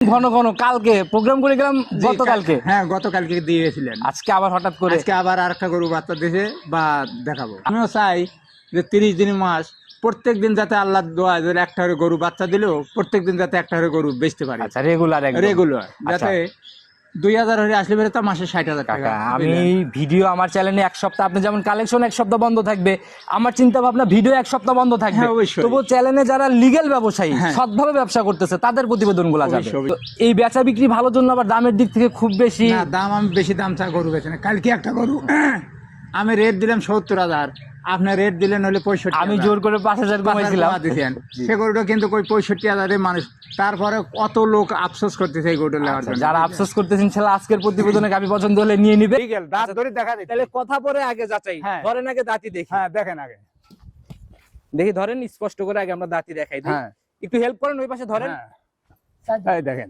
ঘন ঘন কালকে প্রোগ্রাম করে গেলাম, গতকালকে। হ্যাঁ, গতকালকে দিয়েছিলেন। আজকে আবার হঠাৎ করে আজকে আবার আরেকটা গরু বাচ্চা দিয়েছে বা দেখাবো। আমিও চাই যে 30 দিন মাস প্রত্যেক দিন যাতে আল্লাহ দোয়া যদি একটা করে গরু বাচ্চা দিলেও প্রত্যেক দিন যাতে একটা করে গরু বেচতে পারি। আচ্ছা, রেগুলার রেগুলার যাতে 2000 হলে আসলে বেরো তো মাসে 60,000 টাকা। আমি ভিডিও আমার চ্যানেলে এক সপ্তাহ, আপনি যেমন কালেকশন এক সপ্তাহ বন্ধ থাকবে, আমার চিন্তা ভাবনা ভিডিও এক সপ্তাহ বন্ধ থাকবে। হ্যাঁ, অবশ্যই। তবু চ্যানেলে যারা লিগ্যাল ব্যবসায়ী, হ্যাঁ, সৎভাবে ব্যবসা করতেছে, তাদের প্রতিবেদনগুলো যাবে। অবশ্যই। তো এই বেচা বিক্রি ভালোর জন্য আবার দামের দিক থেকে খুব বেশি না, দাম আমি বেশি দাম চা গরু বেচে না। কালকে একটা গরু আমি রেট দিলাম 70,000, আপনার রেট দিলেন হলে 65,000। আমি জোর করে 5,000 কমাইছিলাম। সে গরুটা কিন্তু ওই 65,000 মানুষ, তারপরে কত লোক আফসোস করতেছে এই গরুটা নেওয়ার জন্য। যারা আফসোস করতেছেন ছেলে আজকের প্রতিবেদনে গাবি পছন্দ হলে নিয়ে নিবে। দাঁত ধরে দেখা দিই। তাহলে কথা পরে আগে যাচাই, হ্যাঁ। ধরেন আগে দাঁতি দেখি। হ্যাঁ, দেখেন আগে। দেখি ধরেন স্পষ্ট করে আগে আমরা দাঁতি দেখাই দিই। হ্যাঁ। একটু হেল্প করেন, ওই পাশে ধরেন। হ্যাঁ, এই দেখেন।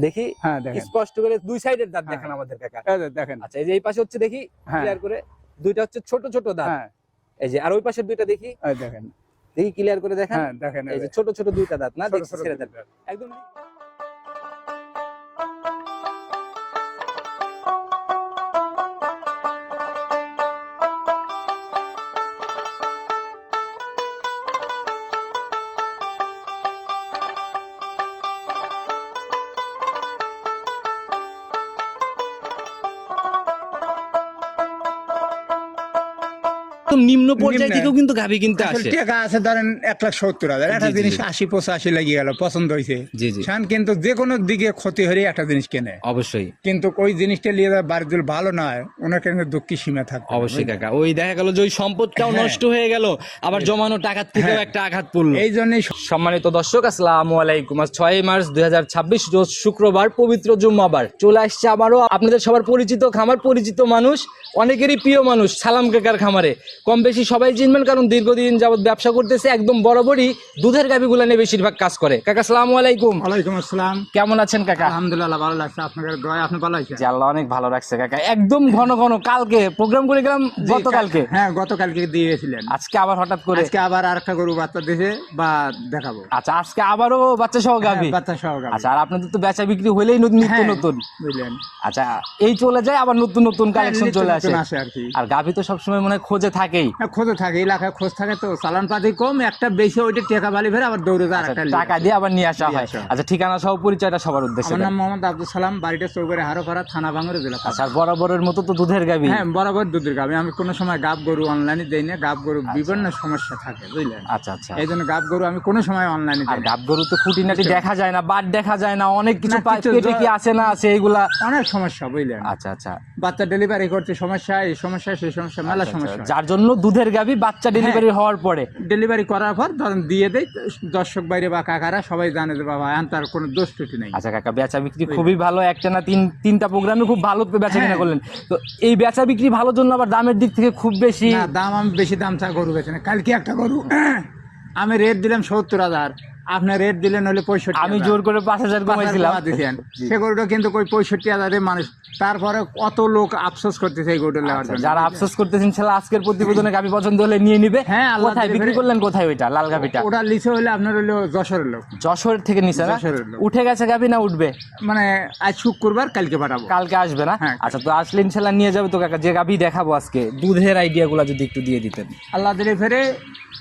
দেখি। হ্যাঁ, দেখেন। স্পষ্ট করে দুই সাইডের দাঁত হ্যাঁ। দেখান আমাদের কাকা। এই যে দেখেন। আচ্ছা, এই যে এই পাশে হচ্ছে দেখি হ্যাঁ। ক্লিয়ার করে, দুইটা হচ্ছে ছোট ছোট দাঁত। হ্যাঁ, এই যে আর ওই পাশের দুইটা দেখি, এই দেখেন। দেখি ক্লিয়ার করে দেখান। হ্যাঁ, দেখেন। এই যে ছোট ছোট দুইটা দাঁত না, ছোট দেখছি ছোট ছেড়ে দেন দুইটা দাঁত। একদম। নিম্ন পর্যায় নিম্নে। থেকেও কিন্তু গাভী কিনতে আসলে আসে। টাকা আছে ধরেন 1,70,000, একটা জি, জি, জিনিস জি। 80-85 লেগে গেল, পছন্দ হয়েছে। জি, জি। শান কিন্তু যে কোনো দিকে ক্ষতি হলে একটা জিনিস কেনে, অবশ্যই কিন্তু ওই জিনিসটা নিয়ে বাড়ি দিল ভালো নয়, ওনার কিন্তু দুঃখী সীমা থাকবে। অবশ্যই কাকা, ওই দেখা গেল যে ওই সম্পদটাও হ্যাঁ। নষ্ট হয়ে গেল, আবার জমানো টাকার থেকেও হ্যাঁ। একটা আঘাত পড়লো। এই জন্যই সম্মানিত দর্শক, আসসালামু আলাইকুম। আজ 6 মার্চ 2026 রোজ শুক্রবার, পবিত্র জুম্মাবার। চলে আসছে আবারও আপনাদের সবার পরিচিত খামার, পরিচিত মানুষ, অনেকেরই প্রিয় মানুষ, সালাম কাকার খামারে। কম বেশি সবাই চিনবেন, কারণ দীর্ঘদিন যাবত ব্যবসা করতেছে, একদম বরাবরই দুধের গাভীগুলো নিয়ে বেশিরভাগ কাজ করে। কাকা আসসালামু আলাইকুম। ওয়ালাইকুম আসসালাম। কেমন আছেন কাকা? আলহামদুলিল্লাহ ভালো লাগছে, আপনাদের দোয়া আপনি ভালো আছেন? জি, আল্লাহ অনেক ভালো রাখছে কাকা। একদম ঘন ঘন কালকে প্রোগ্রাম করে গেলাম, গতকালকে। হ্যাঁ, গতকালকে দিয়েছিলেন। আজকে আবার হঠাৎ করে আজকে আবার আরেকটা গরু বাচ্চা দিয়েছে বা দেখাবো। আচ্ছা, আজকে আবারও বাচ্চা সহ গাভী। হ্যাঁ, বাচ্চা সহ গাভী। আচ্ছা, আর আপনাদের তো বেচা বিক্রি হলেই নিত্য হ্যাঁ, নতুন। বুঝলেন। আচ্ছা, এই চলে যায় আবার নতুন নতুন কালেকশন নিত্য চলে নতুন আসে। আসে আর কি। আর গাভী তো সবসময় মনে হয় খোঁজে থাকেই। হ্যাঁ, খোঁজে থাকে, এলাকায় খোঁজ থাকে, তো চালান পাতি কম, একটা বেশি ওইটা টেকা বালি ফেরে আবার দৌড়ে যায় আচ্ছা, আরেকটা টাকা দিয়ে আবার নিয়ে আসা নিয়ে হয়। আসা হয়। আচ্ছা, ঠিকানা সহ পরিচয়টা সবার উদ্দেশ্যে আমার দেন। নাম মোহাম্মদ আব্দুল সালাম, বাড়িটা চৌবাড়ি হারোপাড়া, থানা ভাঙড়ে, জেলা। আচ্ছা, আর বরাবরের মতো তো দুধের গাভী। হ্যাঁ, বরাবর দুধের গাভী। আমি কোনো সময় গাব গরু অনলাইনে দেই না, গাব গরু বিভিন্ন সমস্যা থাকে, বুঝলেন। আচ্ছা আচ্ছা। এই জন্য গাব গরু আমি কোনো সময় অনলাইনে আর দেই না। গাব গরু তো খুঁটিনাটি দেখা যায় না, বাট দেখা যায় না, অনেক কিছু না, কিছু পেটে কি আছে না আছে এইগুলা। অনেক সমস্যা, বুঝলেন। আচ্ছা আচ্ছা। বাচ্চা ডেলিভারি করতে সমস্যা, এই সমস্যা সেই সমস্যা, মেলা আচ্ছা, সমস্যা। যার জন্য দুধের গাভী বাচ্চা ডেলিভারি হওয়ার পরে ডেলিভারি করার পর ধরেন দিয়ে দেয়, দর্শক বাইরে বা কাকারা সবাই জানে যে বাবা এখন তার কোনো দোষ ত্রুটি নেই। আচ্ছা কাকা, বেচা বিক্রি খুবই ভালো, একটা না তিনটা প্রোগ্রামে খুব ভালো বেচা কিনা হ্যাঁ। করলেন। তো এই বেচা বিক্রি ভালোর জন্য আবার দামের দিক থেকে খুব বেশি না, দাম আমি বেশি দাম চা গরু বেচে না। কালকে একটা গরু আমি রেট দিলাম 70,000, আপনার রেট দিলেন হলে 65,000। আমি জোর করে 5,000 কমাইছিলাম। সে গরুটা কিন্তু ওই 65,000 মানুষ, তারপরে কত লোক আফসোস করতেছে এই গরুটা নেওয়ার জন্য। যারা আফসোস করতেছেন ছেলে আজকের প্রতিবেদনে গাভী পছন্দ হলে নিয়ে নিবে। হ্যাঁ, আল্লাহ কোথায় দিলে বিক্রি ফেরে। করলেন, কোথায় ওইটা লাল গাভীটা? ওটা লিচে হলে আপনার হলো যশোরের লোক, যশোর থেকে নিছে না? যশোরের লোক। উঠে গেছে গাভী না উঠবে? মানে আজ শুক্রবার, কালকে পাঠাবো। কালকে আসবে না? হ্যাঁ। আচ্ছা, তো আসলে ইনশাল্লাহ নিয়ে যাবে তো কাকা। যে গাভী দেখাবো আজকে, দুধের আইডিয়া গুলা যদি একটু দিয়ে দিতেন। আল্লাহ দিলে ফেরে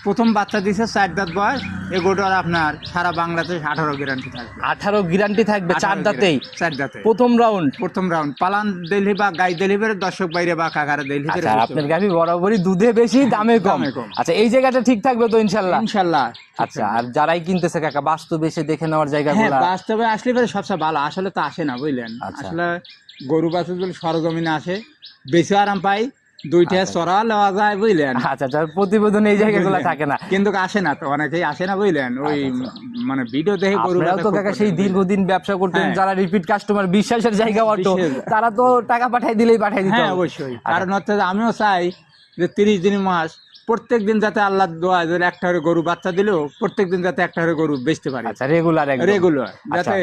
প্রথম বাচ্চা দিছে 4 দাঁত বয়স। এই গরুটার আপনার সারা বাংলাদেশ 18 গ্যারান্টি থাকবে। 18 গ্যারান্টি থাকবে, 4 দাঁতেই? 4 দাঁতে প্রথম রাউন্ড। প্রথম রাউন্ড পালান দিলি বা গাই দিলি ফেরে দর্শক বাইরে বা কাকারা দিলি ফেরে। আচ্ছা, আপনার গাভী বরাবরই দুধে বেশি, দামে কম। দামে কম। আচ্ছা, এই জায়গাটা ঠিক থাকবে তো ইনশাল্লাহ? ইনশাল্লাহ। আচ্ছা, আর যারাই কিনতেছে কাকা, বাস্তবে এসে দেখে নেওয়ার হ্যাঁ, জায়গাগুলা? বাস্তবে আসলে ফেরে সবচেয়ে ভালো, আসলে তো আসে না, বুঝলেন। আচ্ছা। আসলে গরু বাছুর যদি সরজমিনে আসে বেশি আরাম পাই, দুইটা চড়া লওয়া যায়, বুঝলেন। আচ্ছা, যার প্রতিবেদনে এই জায়গাগুলো থাকে না। কিন্তু আসে না তো, অনেকেই আসে না, বুঝলেন। ওই মানে ভিডিও দেখে গরু আপনারাও বাছা তো খুব কাকা সেই পছন্দ। দীর্ঘদিন ব্যবসা করতেন, হ্যাঁ। যারা রিপিট কাস্টমার, বিশ্বাসের জায়গা অটো, তারা তো টাকা পাঠাই দিলেই পাঠাই দিত। হ্যাঁ, অবশ্যই। কারণ হচ্ছে যে আমিও চাই যে 30 দিন মাস প্রত্যেক দিন যাতে আল্লাহ দোয়া যদি একটা করে গরু বাচ্চা দিলেও প্রত্যেক দিন যাতে একটা করে গরু বেচতে পারি। আচ্ছা, রেগুলার রেগুলার যাতে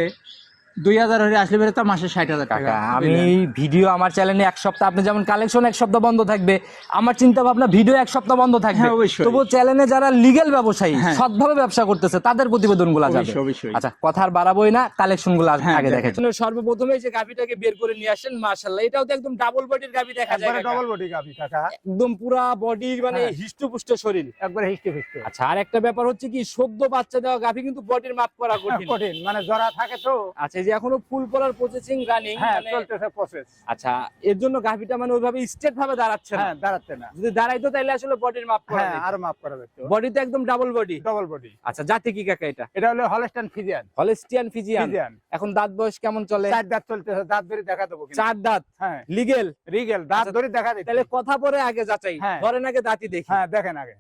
2000 হলে আসলে বেড়ে তো মাসে 60,000 টাকা। কাকা আমি ভিডিও আমার চ্যানেলে এক সপ্তাহ, আপনি যেমন কালেকশন এক সপ্তাহ বন্ধ থাকবে, আমার চিন্তা ভাবনা ভিডিও এক সপ্তাহ বন্ধ থাকবে। হ্যাঁ, অবশ্যই। তবু চ্যানেলে যারা লিগ্যাল ব্যবসায়ী হ্যাঁ। সৎভাবে ব্যবসা করতেছে তাদের প্রতিবেদনগুলো যাবে। অবশ্যই, অবশ্যই। আচ্ছা কথা আর বাড়াবোই না, কালেকশনগুলো হ্যাঁ, আগে দেখেন। দেখেন। সর্বপ্রথমে যে গাভিটাকে বের করে নিয়ে আসেন, মাশাআল্লাহ এটাও তো একদম ডাবল বডির গাভি দেখা যায় একবারে কাকা। ডবল বডি গাবি কাকা, একদম পুরা বডির মানে হ্যাঁ। হিষ্টপুষ্ট শরীর। একবারে হিস্টে ফিস্টে। আচ্ছা আর একটা ব্যাপার হচ্ছে কি, সদ্য বাচ্চা দেওয়া গাভি কিন্তু বডির মাপ করা কঠিন। কঠিন মানে জরা থাকে তো। আচ্ছা এই যে এখনো ফুল পড়ার প্রসেসিং রানিং, হ্যাঁ, চলতেছে প্রসেস। আচ্ছা এর জন্য গাভিটা মানে ওইভাবে স্ট্রেট ভাবে দাঁড়াচ্ছে না। হ্যাঁ, দাঁড়াচ্ছে না। যদি দাঁড়াইতো তাহলে আসলে বডির মাপ করা হ্যাঁ, আর মাফ করা যেত। বডি তো একদম ডাবল বডি। Double body. আচ্ছা জাতি কি কাকা এটা? এটা হলো Holstein Friesian. Holstein Friesian. Friesian. এখন দাঁত বয়স কেমন চলে? 4 দাঁত চলতেছে, দাঁত ধরে দেখা দেবো কিন্তু। 4 দাঁত। হ্যাঁ, লিগেল। রিগেল দাঁত আচ্ছা, ধরে দেখা দিচ্ছি। তাহলে কথা পরে আগে যাচাই। হ্যাঁ। ধরেন আগে দাঁতি দেখি। হ্যাঁ, দেখেন আগে।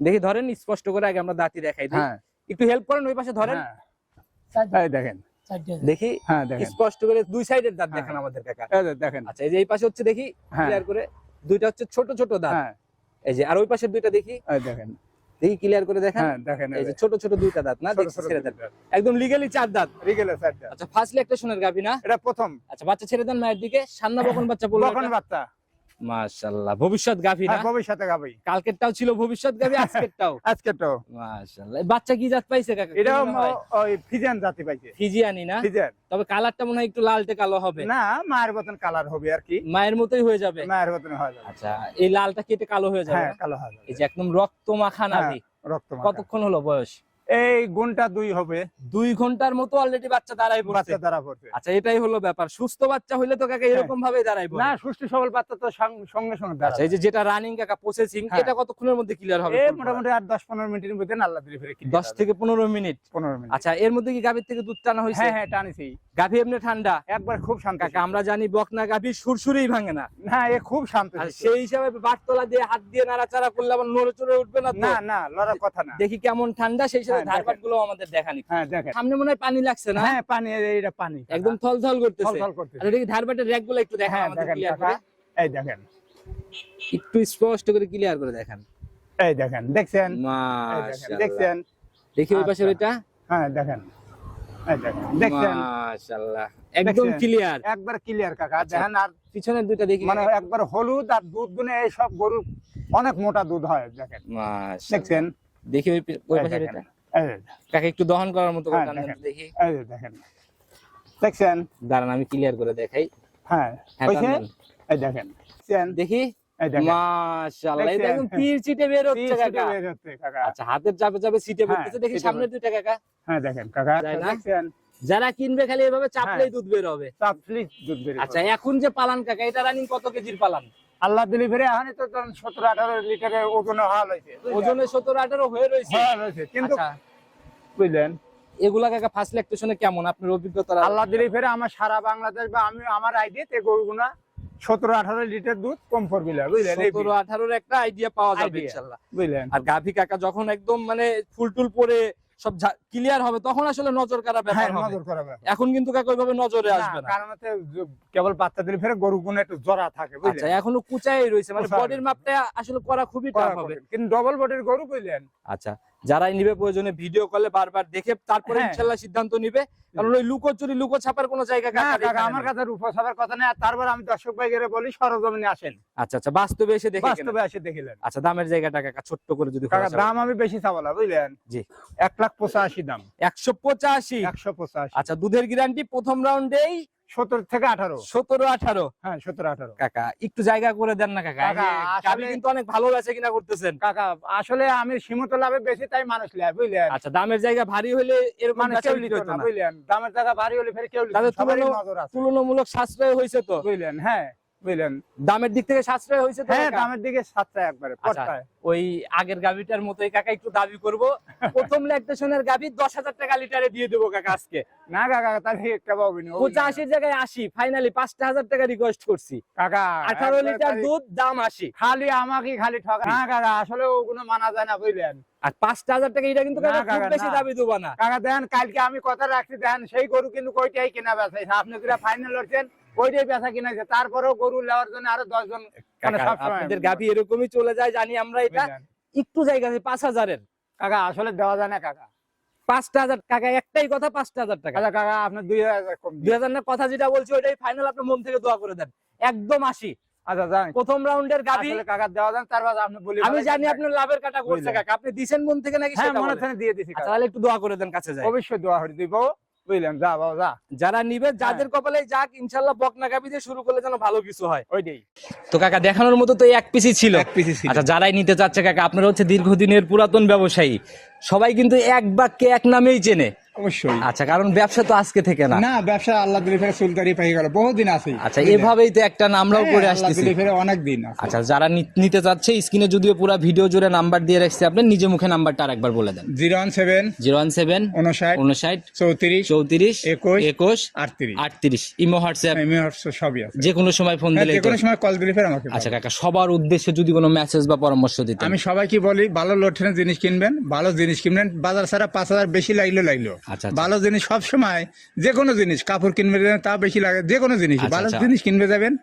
দেখি ধরেন স্পষ্ট করে আগে আমরা দাঁতি দেখাই দিই। হ্যাঁ। একটু হেল্প করেন ওই পাশে ধরেন। হ্যাঁ, এই দেখেন। দেখি হ্যাঁ, দেখেন। স্পষ্ট করে দুই সাইডের দাঁত হ্যাঁ। দেখান আমাদের কাকা। এই যে দেখেন। আচ্ছা এই যে এই পাশে হচ্ছে দেখি হ্যাঁ। ক্লিয়ার করে, দুইটা হচ্ছে ছোট ছোট দাঁত। হ্যাঁ, এই যে আর ওই পাশের দুইটা দেখি, এই দেখেন। দেখি ক্লিয়ার করে দেখান। হ্যাঁ, দেখেন। এই যে ছোট ছোট দুইটা দাঁত না, ছোট দেখছি ছোট ছেড়ে দেন। দুইটা। একদম লিগ্যালি 4 দাঁত। রিগেলের 4 দাঁত। আচ্ছা ফার্স্টলি একটা সোনার গাভী না? এটা প্রথম আচ্ছা বাচ্চা ছেড়ে দেন মায়ের দিকে, সান্না বকন বাচ্চা বলবো। বকন বাচ্চা। মাশাআল্লাহ ভবিষ্যৎ গাভী না? হ্যাঁ, ভবিষ্যতে গাবি। কালকেরটাও ছিল ভবিষ্যৎ গাভী, আজকেরটাও। আজকে তো মাশাআল্লাহ বাচ্চা কি জাত পাইছে কাকা? এটাও কি মনে হয়? ওই ফিজিয়ান জাতি পাইছে। ফিজিয়ানি না? ফিজিয়ান। তবে কালারটা মনে হয় একটু লালটে কালো হবে। না, মায়ের মতন কালার হবে আর কি। মায়ের মতোই হয়ে যাবে। মায়ের মতন হয়ে যাবে। আচ্ছা এই লালটা কেটে কালো হয়ে যাবে হ্যাঁ, না? কালো হয়ে যাবে। এই যে একদম রক্ত মাখা নাভি। হ্যাঁ, রক্ত মাখা। কতক্ষণ হলো বয়স? এই গুণটা 2 হবে। 2 ঘন্টার মতো অলরেডি বাচ্চা দাঁড়াই পড়ছে। বাচ্চা দ্বারা পড়ছে। আচ্ছা এটাই হলো ব্যাপার। সুস্থ বাচ্চা হইলে তো কাকা এরকম ভাবে দাঁড়াই পড়ে। না, সুষ্ঠু সবল বাচ্চা তো সঙ্গে সঙ্গে আচ্ছা দাঁড়াবে। এই যে যেটা রানিং কাকা প্রসেসিং, হ্যাঁ। এটা কতক্ষণের মধ্যে ক্লিয়ার হবে? এই মোটামুটি আর 10-15 মিনিটের মধ্যে আল্লাহ দিলে ফিরে 10 থেকে 15 মিনিট। 15 মিনিট। আচ্ছা এর মধ্যে কি গাভীর থেকে দুধ টানা হয়েছে? হ্যাঁ, হ্যাঁ, টানিছি। গাভী এমনি ঠান্ডা? একবার খুব শান্ত। কাকা আমরা জানি বকনা গাভী সুরসুরেই ভাঙে না। না, এ খুব শান্ত। আর সেই হিসাবে বাটতলা দিয়ে হাত দিয়ে নাড়াচাড়া করলে আবার নড়ে চড়ে উঠবে না তো? না, না, লড়ার কথা না। দেখি কেমন ঠান্ডা, সেই সাথে হ্যাঁ, ধারবাট গুলো আমাদের দেখানি। হ্যাঁ, দেখেন। সামনে মনে হয় পানি লাগছে না? হ্যাঁ, পানি, এটা পানি। একদম থলথল করতেছে। থলথল করতেছে। আর দেখি ধারবাটের র‍্যাক গুলো একটু দেখান হ্যাঁ, আমাদের দেখেন ক্লিয়ার কাকা। করে। এই দেখেন। একটু স্পষ্ট করে ক্লিয়ার করে দেখান। এই দেখেন। দেখছেন? এই দেখেন। মাশাআল্লাহ। দেখছেন? দেখি ওই পাশের এটা। হ্যাঁ, দেখেন। এই দেখেন। দেখছেন? মাশাআল্লাহ একদম দেখছেন? ক্লিয়ার। একবার ক্লিয়ার কাকা। আচ্ছা। দেখেন আর পিছনের দুইটা দেখি। মানে একবার হলুদ আর দুধ গুনে এই সব গরু অনেক মোটা দুধ হয়। দেখেন। মাশাআল্লাহ। দেখছেন? দেখি ওই এই পাশের দেখেন। এটা। এই কাকে একটু দহন করার মতো করে হ্যাঁ, টান দেন দেখেন। তো দেখি। এই দেখেন। দেখছেন? দাঁড়ান আমি ক্লিয়ার করে দেখাই। হ্যাঁ, হ্যাঁ, হইছে? টান দেন। এই দেখেন। দেখছেন? দেখি। এই দেখেন। মাশাআল্লাহ এটা দেখছেন? একদম তীর চিটে বের হচ্ছে তিন কাকা। সিটে বের হচ্ছে কাকা। আচ্ছা হাতের চাপে চাপে সিটে হ্যাঁ, পড়তেছে। দেখি সিটে সামনের দুইটা কাকা। হ্যাঁ, দেখেন কাকা। যায় না? দেখছেন? যারা কিনবে খালি এভাবে চাপলেই হ্যাঁ। দুধ বের হবে। চাপলি দুধ বের আচ্ছা এখন যে পালান কাকা, এটা রানিং কত কেজির পালান? আল্লাহ দিলি ফিরে এখন তো 17-18 লিটারের ওজন হাল হয়েছে। ওজনে 17-18 হয়ে রয়েছে। হ্যাঁ, হয়েছে। কিন্তু আচ্ছা বুঝলেন, এগুলা কাকা ফার্স্ট ল্যাকটেশনে কেমন আপনার অভিজ্ঞতা? আল্লাহ দিলি ফিরে আমার সারা বাংলাদেশ বা আমি আমার আইডিয়াতে গরুগুনা 17-18 লিটার দুধ কম পড়বে না, বুঝলেন? এই 17-18 একটা আইডিয়া পাওয়া যাবে Idea। ইনশাআল্লাহ। বুঝলেন? আর গাভী কাকা যখন একদম মানে ফুল টুল পরে সব ক্লিয়ার হবে তখন আসলে নজর কারা হ্যাঁ, ব্যাপার হবে। নজর করাবে। এখন কিন্তু কাকা ওইভাবে নজরে আসবে না। কারণ হচ্ছে কেবল বাচ্চা দিলি ফিরে গরুগুনা একটু জরা থাকে, আচ্ছা বুঝলেন? এখনো কুচাই রয়েছে, মানে কুচায় বডির মাপটা আসলে করা খুবই টাফ হবে। কিন্তু ডবল বডির গরু, বুঝলেন? আচ্ছা যারাই নিবে প্রয়োজনে ভিডিও কলে বারবার দেখে তারপরে হ্যাঁ। ইনশাআল্লাহ সিদ্ধান্ত নিবে, কারণ ওই লুকোচুরি লুকো ছাপার কোনো জায়গা না কাকা কাকা, এখানে আমার নেই। কাছে উপসাবার কথা নেই। আর তারপর আমি দর্শক ভাইকে বলি সরজমিনে আসেন, আচ্ছা আচ্ছা বাস্তবে এসে দেখে কেনেন। বাস্তবে এসে দেখিলেন। আচ্ছা দামের জায়গাটা কাকা ছোট্ট করে যদি কাকা খোলাসা দাম আমি বেশি চাবো না, বুঝলেন? জি 1,85,000 দাম। 185। 185। আচ্ছা দুধের গ্যারান্টি প্রথম রাউন্ডেই 17 থেকে 18। 17-18। হ্যাঁ, 17-18। কাকা একটু জায়গা করে দেন না কাকা, কাকা, গাভী আসলে- কিন্তু অনেক ভালো আছে কিনা করতেছেন। কাকা আসলে আমি সীমিত লাভে বেশি, তাই মানুষ নেয়, বুঝলেন? আচ্ছা দামের জায়গা ভারী হলে এরকম মানে বেচা কেউ বিক্রি নিত হতো না, না। বুঝলেন? দামের জায়গা ভারী হলে ফের কেউ নিত তাহলে না, সবারই তুলনা- নজর আছে, তুলনামূলক সাশ্রয় হয়েছে তো, বুঝলেন? হ্যাঁ, বুঝলেন? দামের দিক থেকে সাশ্রয় হয়েছে তো হ্যাঁ, কাকা? দামের দিকে সাতটা একবারে আচ্ছা, পটকায়। ওই আগের গাভিটার মতোই কাকা একটু দাবি করব, প্রথম ল্যাকটেশনের গাভি 10,000 টাকা লিটারে দিয়ে দেবো কাকা আজকে। না কাকা, তাহলে একটা পাবি না। 85 জায়গায় 80, ফাইনালি 5,000 টাকা রিকোয়েস্ট করছি। কাকা 18 লিটার দুধ দাম 80, খালি আমাকে খালি ঠকা। না কাকা, আসলে ওগুলো মানা যায় না, বুঝলেন? আর 5,000 টাকা এটা কিন্তু না কাকা খুব কাকা, বেশি না। দাবি দেবো না। কাকা দেখেন, কালকে আমি কথা রাখছি, দেখেন সেই গরু কিন্তু কয়টাই কেনা বেচা, আপনি যেটা ফাইনাল হচ্ছেন ওইটাই বেচা কিনা হয়েছে। তারপরেও গরু নেওয়ার জন্য আরো 10 জন মানে কাকা, সবসময় আপনাদের গাভি এরকমই চলে যায় জানি আমরা, এটা বুঝলেন? একটু জায়গা আছে 5,000-এর। কাকা আসলে দেওয়া যায় না কাকা। 5,000 কাকা, একটাই কথা, 5,000 টাকা। আচ্ছা কাকা আপনার 2000 কম দিন। 2000 না, কথা যেটা বলছি ওইটাই ফাইনাল, আপনি মন থেকে দোয়া করে দেন, একদম 80। আচ্ছা যান প্রথম রাউন্ডের গাবি, আসলে কাকা দেওয়া যান, তারপর আপনি বলি আমি জানি আপনার লাভের কাটা করছে বুঝলেন। কাকা, আপনি দিছেন মন থেকে নাকি হ্যাঁ সেটা মনে বলেন। থেকে দিয়ে দিছি আচ্ছা, কাকা। তাহলে একটু দোয়া করে দেন, কাছে যায়। অবশ্যই দোয়া করে দিব, বুঝলেন, যা বাবা যা। যারা নিবে, যাদের কপালে যাক, ইনশাআল্লাহ বকনা গাবি দিয়ে শুরু করলে যেন ভালো কিছু হয়। ওইটাই তো কাকা দেখানোর মতো তো এই এক পিসই ছিল। এক পিসই ছিল। আচ্ছা, যারাই নিতে চাচ্ছে কাকা, আপনারা হচ্ছে দীর্ঘদিনের পুরাতন ব্যবসায়ী, সবাই কিন্তু এক বাক্যে এক নামেই চেনে। অবশ্যই। আচ্ছা, কারণ ব্যবসা তো আজকে থেকে না। না ব্যবসা আল্লাহ দিলে ফেরে সুলতারি পাই গেল, বহুদিন আছে। আচ্ছা, এভাবেই তো একটা আমরাও করে হ্যাঁ, আল্লাহ আসতেছি। দিলে ফেরে অনেক দিন আছে। আচ্ছা, যারা নিতে চাচ্ছে, স্ক্রিনে যদিও পুরো ভিডিও জুড়ে নাম্বার দিয়ে রাখছি, আপনি নিজে মুখে নাম্বারটা আরেকবার বলে দেন। 017 017 59 59 34 34 21 21 38 38। ইমো, হোয়াটসঅ্যাপ সবই আছে। যে কোনো সময় ফোন হ্যাঁ, দিলেই যে তো। কোনো সময় কল দিলে ফেরে আমাকে আচ্ছা পাবেন। কাকা, সবার উদ্দেশ্যে যদি কোনো মেসেজ বা পরামর্শ দিতেন। আমি সবাইকে বলি ভালো লোটের জিনিস কিনবেন, ভালো জিনিস কিনবেন, বাজার ছাড়া 5000 বেশি লাগলো। আচ্ছা, ভালো জিনিস সব সময়, যে কোনো জিনিস, কাপড় কিনবে যাবেন তা বেশি লাগে, যে কোনো জিনিস আচ্ছা, ভালো আচ্ছা। জিনিস কিনবে যাবেন,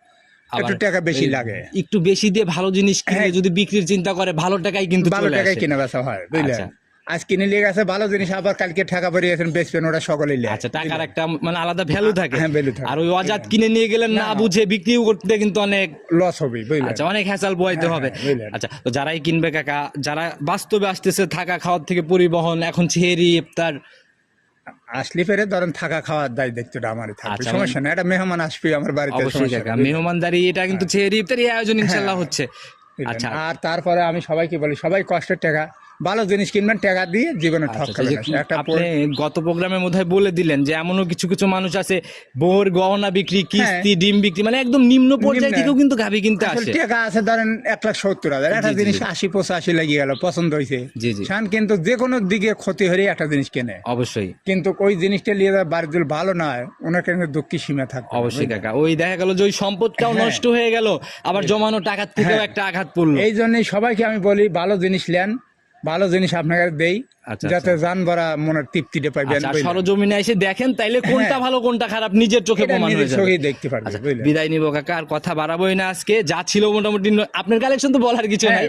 আবার একটু টাকা বেশি এই লাগে। একটু বেশি দিয়ে ভালো জিনিস কিনলে হ্যাঁ। যদি বিক্রির চিন্তা করে, ভালো টাকায় কিন্তু ভালো চলে টাকায় আসে। কিনে বেচা হয়, বুঝলেন। আচ্ছা। আজ কিনে নিয়ে গেছে ভালো জিনিস, আবার কালকে টাকা ভরে গেছেন বেচবেন, ওরা সকলেই নেয়। আচ্ছা, টাকার একটা মানে আলাদা ভ্যালু থাকে। হ্যাঁ, value থাকে। আর ওই অজাত কিনে নিয়ে গেলেন না বুঝে বিক্রিও করতে কিন্তু অনেক, লস হবে, বুঝলেন। আচ্ছা, অনেক হ্যাসাল বইতে হবে। বুঝলেন। আচ্ছা, তো যারাই কিনবে কাকা, যারা বাস্তবে আসতেছে, থাকা খাওয়ার থেকে পরিবহন, এখন ছেহেরি, ইফতার, আসলে ফেরে ধরেন থাকা খাওয়ার দায় দায়িত্বটা আমারই থাকবে, আচ্ছা, সমস্যা না। এটা মেহমান আসবে আমার বাড়িতে, অবশ্যই সমস্যা কাকা, নেই, বুঝলেন। মেহমানদারি, এটা কিন্তু ছেহেরি ইফতার এই আয়োজন ইনশাল্লাহ হচ্ছে। বুঝলেন। আচ্ছা আর তারপরে আমি সবাইকে বলি, সবাই কষ্টের টাকা, ভালো জিনিস কিনবেন, টাকা দিয়ে জীবনে আচ্ছা, ঠকাবেন যে না। একটা আপনি গত প্রোগ্রামের মধ্যে বলে দিলেন যে এমনও কিছু কিছু মানুষ আছে, বোর গহনা বিক্রি, কিস্তি, ডিম বিক্রি, মানে একদম নিম্ন পর্যায়ে নিম্ন। থেকেও কিন্তু গাভী কিনতে আসলে আসে। টাকা আছে ধরেন 1,70,000, একটা জি, জি, জিনিস জি। 80-85 লেগে গেল, পছন্দ হয়েছে, জি, জি। শান কিন্তু যে কোনো দিকে ক্ষতি হলে একটা জিনিস কেনে, অবশ্যই কিন্তু ওই জিনিসটা নিয়ে যাওয়ার বাড়ির যদি ভালো না হয়, ওনার কিন্তু দুঃখী সীমা থাকবে না, অবশ্যই বুঝলেন? কাকা, ওই দেখা গেল যে ওই সম্পদটাও হ্যাঁ। নষ্ট হয়ে গেল, আবার জমানো টাকার থেকেও একটা আঘাত পড়লো। এই জন্যই সবাইকে আমি বলি ভালো জিনিস নেন, ভালো জিনিস আপনাকে দেই, আচ্ছা, যাতে জান ভরা মনের তৃপ্তিটা পাইবেন, আচ্ছা, বুঝলেন? সরজমিনে এসে দেখেন, তাইলে কোনটা ভালো কোনটা খারাপ নিজের চোখে এটা প্রমাণ নিজের হয়ে যাবে। চোখেই দেখতে পারবে, আচ্ছা, বুঝলেন? বিদায় নিব কাকা, আর কথা বাড়াবোই না আজকে, যা ছিল মোটামুটি আপনার কালেকশন তো বলার কিছু নাই,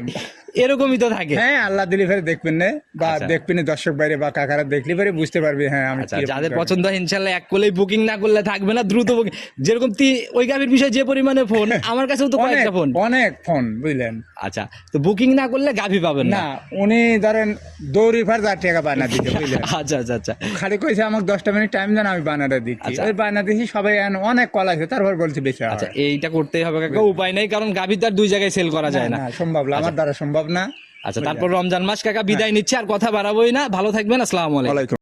এরকমই তো থাকে। হ্যাঁ, আল্লাহ দিলি ফেরে দেখবেন না, বা আচ্ছা। দেখবেন দর্শক বাইরে বা কাকারা দেখলে পরে বুঝতে পারবে, হ্যাঁ আমি আচ্ছা, কিরকম যাদের করে। পছন্দ হয় ইনশাল্লাহ এক করলেই, বুকিং না করলে থাকবে না, দ্রুত বুকিং। যেরকম ওই গাভীর বিষয়ে যে পরিমাণে ফোন, আমার কাছেও তো অনেক কয়েকটা ফোন। অনেক ফোন, বুঝলেন। আচ্ছা, তো বুকিং না করলে গাভী পাবেন না। না উনি ধরেন দৌড়ি ফার 1,000 টাকা বানা দিতে, বুঝলেন। আচ্ছা আচ্ছা আচ্ছা খালি কইছে আমাকে 10টা মিনিট টাইম দেন, আমি বানাটা দিচ্ছি। আচ্ছা। ওই বানা দিচ্ছি, সবাই এখন অনেক কল আছে, তারপর বলছি বেশি আচ্ছা, এইটা করতেই হবে কাকা, উপায় নেই, কারণ গাভী তো আর দুই জায়গায় সেল করা যায় না। সম্ভব না, আমার দ্বারা সম্ভব না। আচ্ছা, তারপর রমজান মাস কাকা, বিদায় নিচ্ছে, আর কথা বাড়াবোই না, ভালো থাকবেন, আসসালামু আলাইকুম। ওয়ালাইকুম